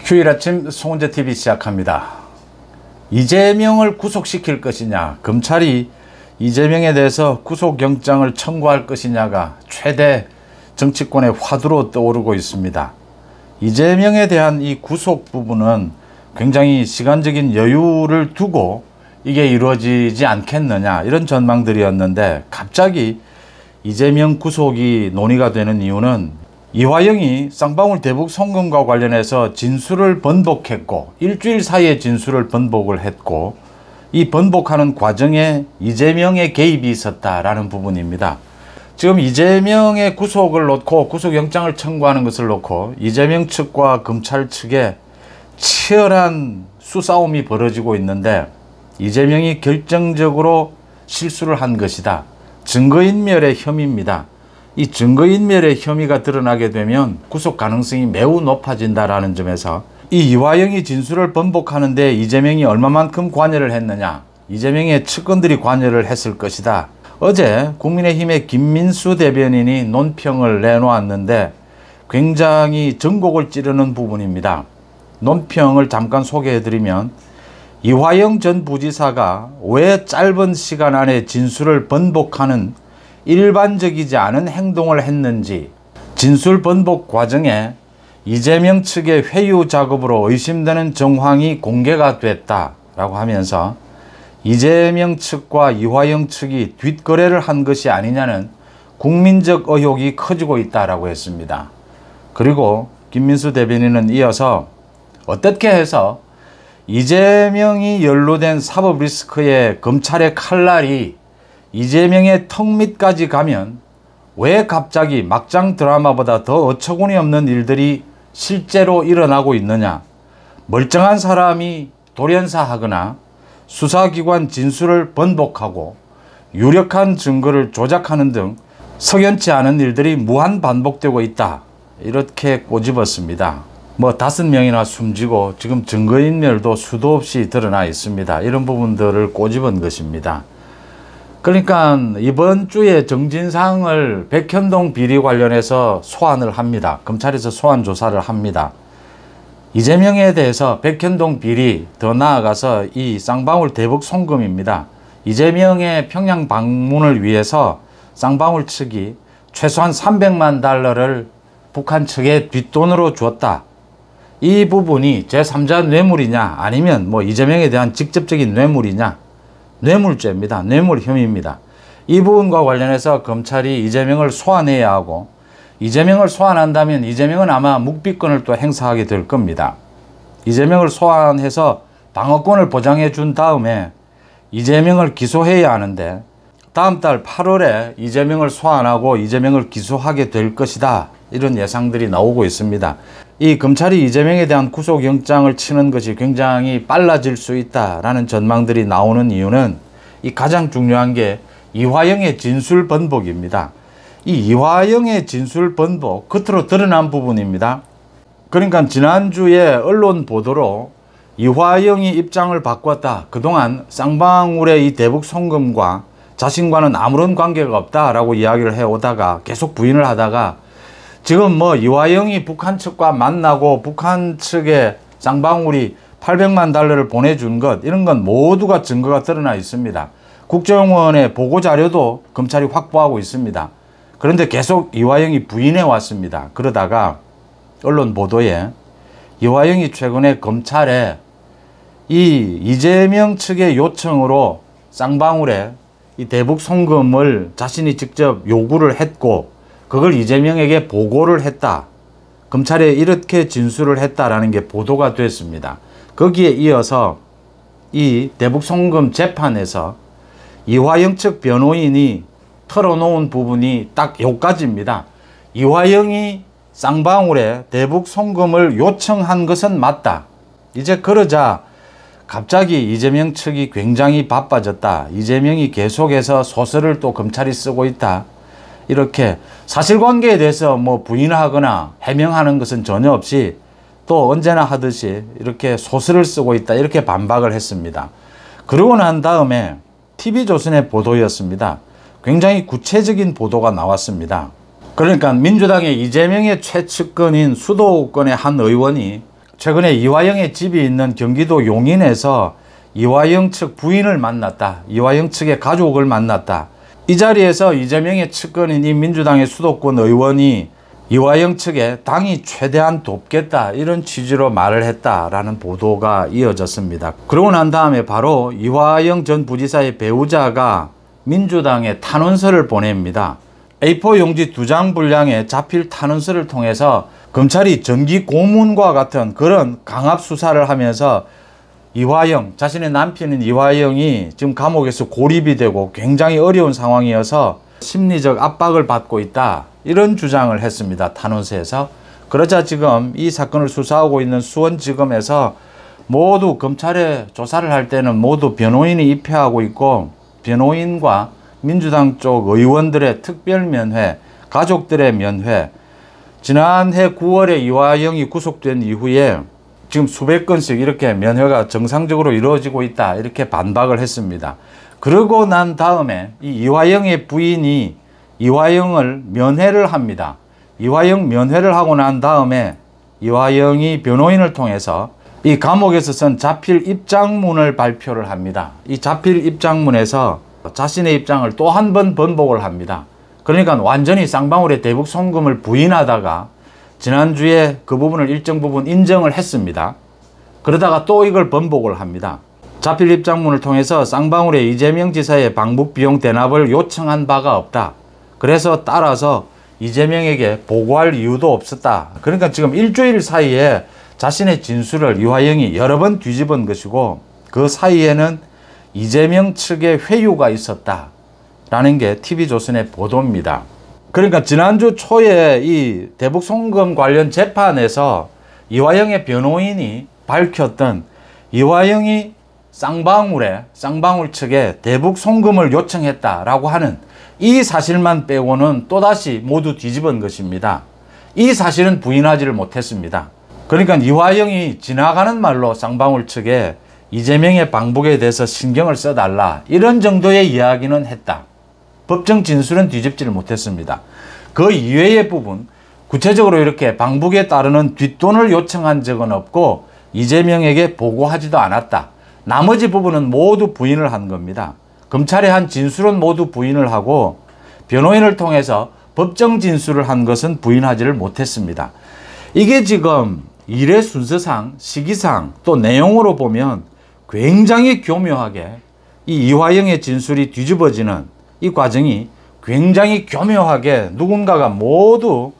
휴일 아침 송은재TV 시작합니다. 이재명을 구속시킬 것이냐, 검찰이 이재명에 대해서 구속영장을 청구할 것이냐가 최대 정치권의 화두로 떠오르고 있습니다. 이재명에 대한 이 구속 부분은 굉장히 시간적인 여유를 두고 이게 이루어지지 않겠느냐, 이런 전망들이었는데, 갑자기 이재명 구속이 논의가 되는 이유는 이화영이 쌍방울 대북 송금과 관련해서 진술을 번복했고, 일주일 사이에 진술을 번복을 했고, 이 번복하는 과정에 이재명의 개입이 있었다라는 부분입니다. 지금 이재명의 구속을 놓고, 구속영장을 청구하는 것을 놓고 이재명 측과 검찰 측에 치열한 수싸움이 벌어지고 있는데, 이재명이 결정적으로 실수를 한 것이다. 증거인멸의 혐의입니다. 이 증거인멸의 혐의가 드러나게 되면 구속 가능성이 매우 높아진다라는 점에서 이 이화영이 진술을 번복하는데 이재명이 얼마만큼 관여를 했느냐, 이재명의 측근들이 관여를 했을 것이다. 어제 국민의힘의 김민수 대변인이 논평을 내놓았는데 굉장히 전곡을 찌르는 부분입니다. 논평을 잠깐 소개해드리면, 이화영 전 부지사가 왜 짧은 시간 안에 진술을 번복하는 일반적이지 않은 행동을 했는지, 진술 번복 과정에 이재명 측의 회유 작업으로 의심되는 정황이 공개가 됐다라고 하면서 이재명 측과 이화영 측이 뒷거래를 한 것이 아니냐는 국민적 의혹이 커지고 있다라고 했습니다. 그리고 김민수 대변인은 이어서 어떻게 해서 이재명이 연루된 사법 리스크에 검찰의 칼날이 이재명의 턱 밑까지 가면 왜 갑자기 막장 드라마보다 더 어처구니 없는 일들이 실제로 일어나고 있느냐, 멀쩡한 사람이 돌연사하거나 수사기관 진술을 번복하고 유력한 증거를 조작하는 등 석연치 않은 일들이 무한 반복되고 있다, 이렇게 꼬집었습니다. 5명이나 숨지고 지금 증거인멸도 수도 없이 드러나 있습니다. 이런 부분들을 꼬집은 것입니다. 그러니까 이번 주에 정진상을 백현동 비리 관련해서 소환을 합니다. 검찰에서 소환 조사를 합니다. 이재명에 대해서 백현동 비리, 더 나아가서 이 쌍방울 대북 송금입니다. 이재명의 평양 방문을 위해서 쌍방울 측이 최소한 300만 달러를 북한 측에 뒷돈으로 줬다. 이 부분이 제3자 뇌물이냐, 아니면 이재명에 대한 직접적인 뇌물이냐, 뇌물죄입니다. 뇌물 혐의입니다. 이 부분과 관련해서 검찰이 이재명을 소환해야 하고, 이재명을 소환한다면 이재명은 아마 묵비권을 또 행사하게 될 겁니다. 이재명을 소환해서 방어권을 보장해 준 다음에 이재명을 기소해야 하는데, 다음 달 8월에 이재명을 소환하고 이재명을 기소하게 될 것이다, 이런 예상들이 나오고 있습니다. 이 검찰이 이재명에 대한 구속영장을 치는 것이 굉장히 빨라질 수 있다라는 전망들이 나오는 이유는, 이 가장 중요한 게 이화영의 진술 번복입니다. 이 이화영의 진술 번복, 겉으로 드러난 부분입니다. 그러니까 지난주에 언론 보도로 이화영이 입장을 바꿨다, 그동안 쌍방울의 이 대북 송금과 자신과는 아무런 관계가 없다라고 이야기를 해오다가 계속 부인을 하다가, 지금 이화영이 북한 측과 만나고 북한 측에 쌍방울이 800만 달러를 보내준 것, 이런 건 모두가 증거가 드러나 있습니다. 국정원의 보고자료도 검찰이 확보하고 있습니다. 그런데 계속 이화영이 부인해 왔습니다. 그러다가 언론 보도에 이화영이 최근에 검찰에 이 이재명 측의 요청으로 쌍방울에 이 대북 송금을 자신이 직접 요구를 했고, 그걸 이재명에게 보고를 했다, 검찰에 이렇게 진술을 했다라는 게 보도가 됐습니다. 거기에 이어서 이 대북 송금 재판에서 이화영 측 변호인이 털어놓은 부분이 딱 여기까지입니다. 이화영이 쌍방울에 대북 송금을 요청한 것은 맞다. 이제 그러자 갑자기 이재명 측이 굉장히 바빠졌다, 이재명이 계속해서 소설을 또 검찰이 쓰고 있다, 이렇게 사실관계에 대해서 부인하거나 해명하는 것은 전혀 없이 또 언제나 하듯이 이렇게 소설을 쓰고 있다, 이렇게 반박을 했습니다. 그러고 난 다음에 TV조선의 보도였습니다. 굉장히 구체적인 보도가 나왔습니다. 그러니까 민주당의 이재명의 최측근인 수도권의 한 의원이 최근에 이화영의 집이 있는 경기도 용인에서 이화영 측 부인을 만났다. 이화영 측의 가족을 만났다. 이 자리에서 이재명의 측근인 이 민주당의 수도권 의원이 이화영 측에 당이 최대한 돕겠다 이런 취지로 말을 했다라는 보도가 이어졌습니다. 그러고 난 다음에 바로 이화영 전 부지사의 배우자가 민주당에 탄원서를 보냅니다. A4 용지 2장 분량의 자필 탄원서를 통해서 검찰이 전기 고문과 같은 그런 강압 수사를 하면서 이화영, 자신의 남편인 이화영이 지금 감옥에서 고립이 되고 굉장히 어려운 상황이어서 심리적 압박을 받고 있다. 이런 주장을 했습니다. 탄원서에서. 그러자 지금 이 사건을 수사하고 있는 수원지검에서 모두 검찰에 조사를 할 때는 모두 변호인이 입회하고 있고 변호인과 민주당 쪽 의원들의 특별 면회, 가족들의 면회, 지난해 9월에 이화영이 구속된 이후에 지금 수백 건씩 이렇게 면회가 정상적으로 이루어지고 있다. 이렇게 반박을 했습니다. 그러고 난 다음에 이 이화영의 부인이 이화영을 면회를 합니다. 이화영 면회를 하고 난 다음에 이화영이 변호인을 통해서 이 감옥에서 쓴 자필 입장문을 발표를 합니다. 이 자필 입장문에서 자신의 입장을 또 한 번 번복을 합니다. 그러니까 완전히 쌍방울의 대북 송금을 부인하다가 지난주에 그 부분을 일정 부분 인정을 했습니다. 그러다가 또 이걸 번복을 합니다. 자필 입장문을 통해서 쌍방울의 이재명 지사의 방북 비용 대납을 요청한 바가 없다. 그래서 따라서 이재명에게 보고할 이유도 없었다. 그러니까 지금 일주일 사이에 자신의 진술을 이화영이 여러 번 뒤집은 것이고 그 사이에는 이재명 측의 회유가 있었다. 라는 게 TV조선의 보도입니다. 그러니까 지난주 초에 이 대북 송금 관련 재판에서 이화영의 변호인이 밝혔던 이화영이 쌍방울 측에 대북 송금을 요청했다라고 하는 이 사실만 빼고는 또다시 모두 뒤집은 것입니다. 이 사실은 부인하지를 못했습니다. 그러니까 이화영이 지나가는 말로 쌍방울 측에 이재명의 방북에 대해서 신경을 써달라 이런 정도의 이야기는 했다. 법정 진술은 뒤집지를 못했습니다. 그 이외의 부분, 구체적으로 이렇게 방북에 따르는 뒷돈을 요청한 적은 없고 이재명에게 보고하지도 않았다. 나머지 부분은 모두 부인을 한 겁니다. 검찰에 한 진술은 모두 부인을 하고 변호인을 통해서 법정 진술을 한 것은 부인하지를 못했습니다. 이게 지금 일의 순서상, 시기상 또 내용으로 보면 굉장히 교묘하게 이 이화영의 진술이 뒤집어지는 이 과정이 굉장히 교묘하게 누군가가 모두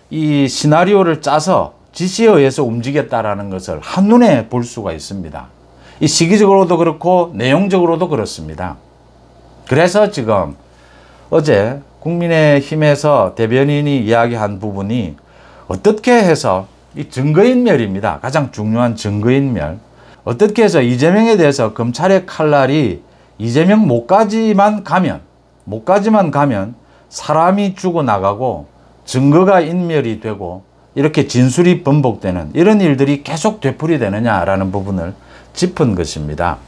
이 시나리오를 짜서 지시에 의해서 움직였다라는 것을 한눈에 볼 수가 있습니다. 이 시기적으로도 그렇고 내용적으로도 그렇습니다. 그래서 지금 어제 국민의힘에서 대변인이 이야기한 부분이 어떻게 해서 이 증거인멸입니다. 가장 중요한 증거인멸. 어떻게 해서 이재명에 대해서 검찰의 칼날이 이재명 목까지만 가면 사람이 죽어나가고 증거가 인멸이 되고 이렇게 진술이 번복되는 이런 일들이 계속 되풀이되느냐라는 부분을 짚은 것입니다.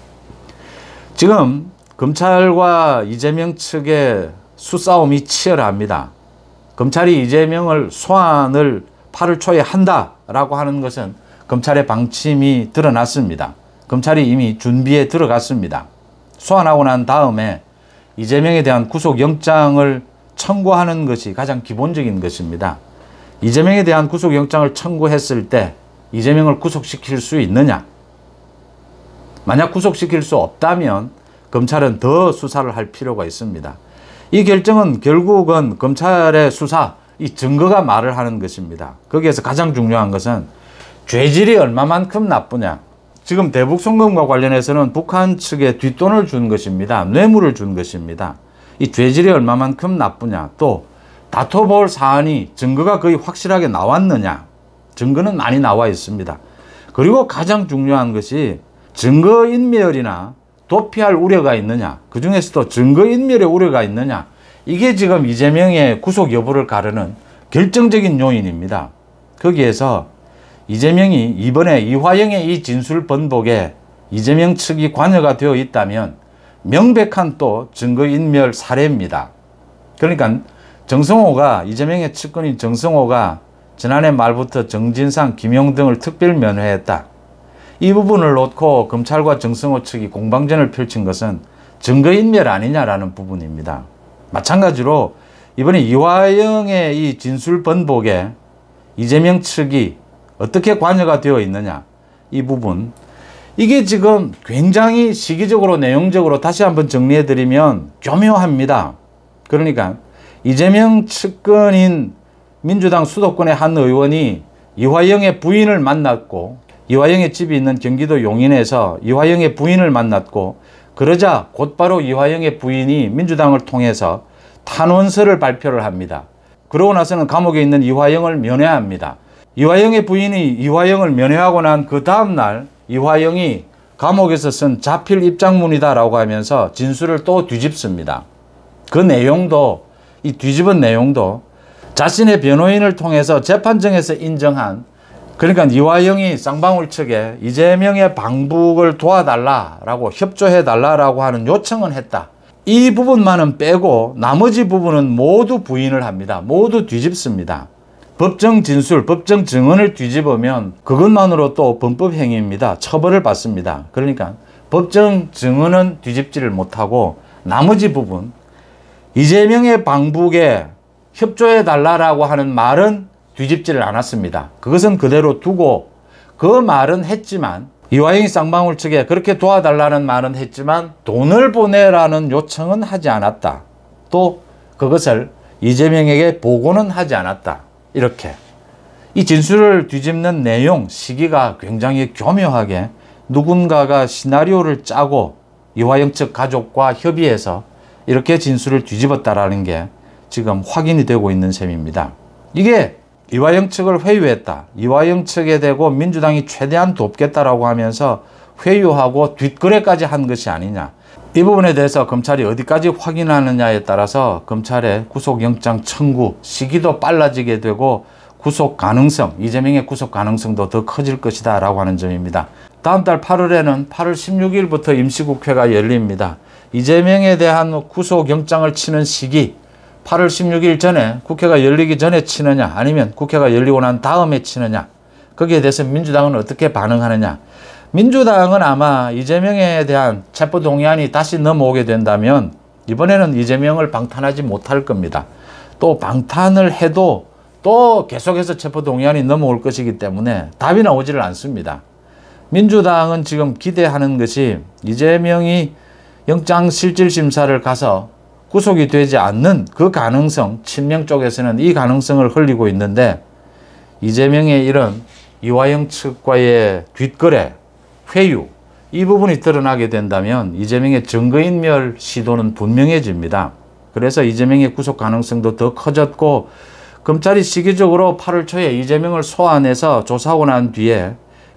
지금 검찰과 이재명 측의 수싸움이 치열합니다. 검찰이 이재명을 소환을 8월 초에 한다라고 하는 것은 검찰의 방침이 드러났습니다. 검찰이 이미 준비에 들어갔습니다. 소환하고 난 다음에 이재명에 대한 구속영장을 청구하는 것이 가장 기본적인 것입니다. 이재명에 대한 구속영장을 청구했을 때 이재명을 구속시킬 수 있느냐? 만약 구속시킬 수 없다면 검찰은 더 수사를 할 필요가 있습니다. 이 결정은 결국은 검찰의 수사, 이 증거가 말을 하는 것입니다. 거기에서 가장 중요한 것은 죄질이 얼마만큼 나쁘냐. 지금 대북 송금과 관련해서는 북한 측에 뒷돈을 준 것입니다. 뇌물을 준 것입니다. 이 죄질이 얼마만큼 나쁘냐. 또 다퉈볼 사안이 증거가 거의 확실하게 나왔느냐. 증거는 많이 나와 있습니다. 그리고 가장 중요한 것이 증거인멸이나 도피할 우려가 있느냐. 그 중에서도 증거인멸의 우려가 있느냐. 이게 지금 이재명의 구속 여부를 가르는 결정적인 요인입니다. 거기에서 이재명이 이번에 이화영의 이 진술 번복에 이재명 측이 관여가 되어 있다면 명백한 또 증거인멸 사례입니다. 그러니까 정성호가, 이재명의 측근인 정성호가 지난해 말부터 정진상, 김용 등을 특별 면회했다. 이 부분을 놓고 검찰과 정성호 측이 공방전을 펼친 것은 증거인멸 아니냐라는 부분입니다. 마찬가지로 이번에 이화영의 이 진술 번복에 이재명 측이 어떻게 관여가 되어 있느냐, 이 부분, 이게 지금 굉장히 시기적으로 내용적으로 다시 한번 정리해드리면 교묘합니다. 그러니까 이재명 측근인 민주당 수도권의 한 의원이 이화영의 부인을 만났고, 이화영의 집이 있는 경기도 용인에서 이화영의 부인을 만났고, 그러자 곧바로 이화영의 부인이 민주당을 통해서 탄원서를 발표를 합니다. 그러고 나서는 감옥에 있는 이화영을 면회합니다. 이화영의 부인이 이화영을 면회하고 난 그 다음날 이화영이 감옥에서 쓴 자필 입장문이다 라고 하면서 진술을 또 뒤집습니다. 그 내용도, 이 뒤집은 내용도 자신의 변호인을 통해서 재판정에서 인정한, 그러니까 이화영이 쌍방울 측에 이재명의 방북을 도와달라라고, 협조해달라라고 하는 요청은 했다. 이 부분만은 빼고 나머지 부분은 모두 부인을 합니다. 모두 뒤집습니다. 법정 진술, 법정 증언을 뒤집으면 그것만으로 또 범법행위입니다. 처벌을 받습니다. 그러니까 법정 증언은 뒤집지를 못하고 나머지 부분, 이재명의 방북에 협조해달라고 하는 말은 뒤집지를 않았습니다. 그것은 그대로 두고, 그 말은 했지만, 이화영이 쌍방울 측에 그렇게 도와달라는 말은 했지만 돈을 보내라는 요청은 하지 않았다. 또 그것을 이재명에게 보고는 하지 않았다. 이렇게 이 진술을 뒤집는 내용, 시기가 굉장히 교묘하게 누군가가 시나리오를 짜고 이화영 측 가족과 협의해서 이렇게 진술을 뒤집었다라는 게 지금 확인이 되고 있는 셈입니다. 이게 이화영 측을 회유했다, 이화영 측에 대고 민주당이 최대한 돕겠다라고 하면서 회유하고 뒷거래까지 한 것이 아니냐, 이 부분에 대해서 검찰이 어디까지 확인하느냐에 따라서 검찰의 구속영장 청구 시기도 빨라지게 되고 구속 가능성, 이재명의 구속 가능성도 더 커질 것이다 라고 하는 점입니다. 다음 달 8월에는 8월 16일부터 임시국회가 열립니다. 이재명에 대한 구속영장을 치는 시기, 8월 16일 전에, 국회가 열리기 전에 치느냐, 아니면 국회가 열리고 난 다음에 치느냐, 거기에 대해서 민주당은 어떻게 반응하느냐. 민주당은 아마 이재명에 대한 체포동의안이 다시 넘어오게 된다면 이번에는 이재명을 방탄하지 못할 겁니다. 또 방탄을 해도 또 계속해서 체포동의안이 넘어올 것이기 때문에 답이 나오지를 않습니다. 민주당은 지금 기대하는 것이 이재명이 영장실질심사를 가서 구속이 되지 않는 그 가능성, 친명 쪽에서는 이 가능성을 흘리고 있는데, 이재명의 이런 이화영 측과의 뒷거래, 회유, 이 부분이 드러나게 된다면 이재명의 증거인멸 시도는 분명해집니다. 그래서 이재명의 구속 가능성도 더 커졌고, 검찰이 시기적으로 8월 초에 이재명을 소환해서 조사하고 난 뒤에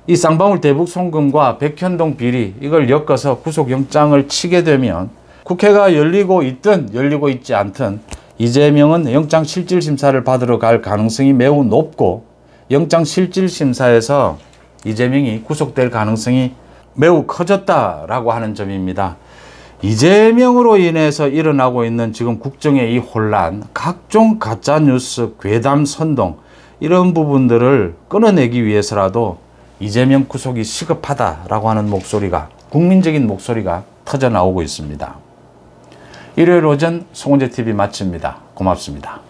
이 쌍방울 대북 송금과 백현동 비리, 이걸 엮어서 구속영장을 치게 되면 국회가 열리고 있든 열리고 있지 않든 이재명은 영장실질심사를 받으러 갈 가능성이 매우 높고, 영장실질심사에서 이재명이 구속될 가능성이 매우 커졌다라고 하는 점입니다. 이재명으로 인해서 일어나고 있는 지금 국정의 이 혼란, 각종 가짜뉴스, 괴담 선동, 이런 부분들을 끊어내기 위해서라도 이재명 구속이 시급하다라고 하는 목소리가, 국민적인 목소리가 터져 나오고 있습니다. 일요일 오전 송은재TV 마칩니다. 고맙습니다.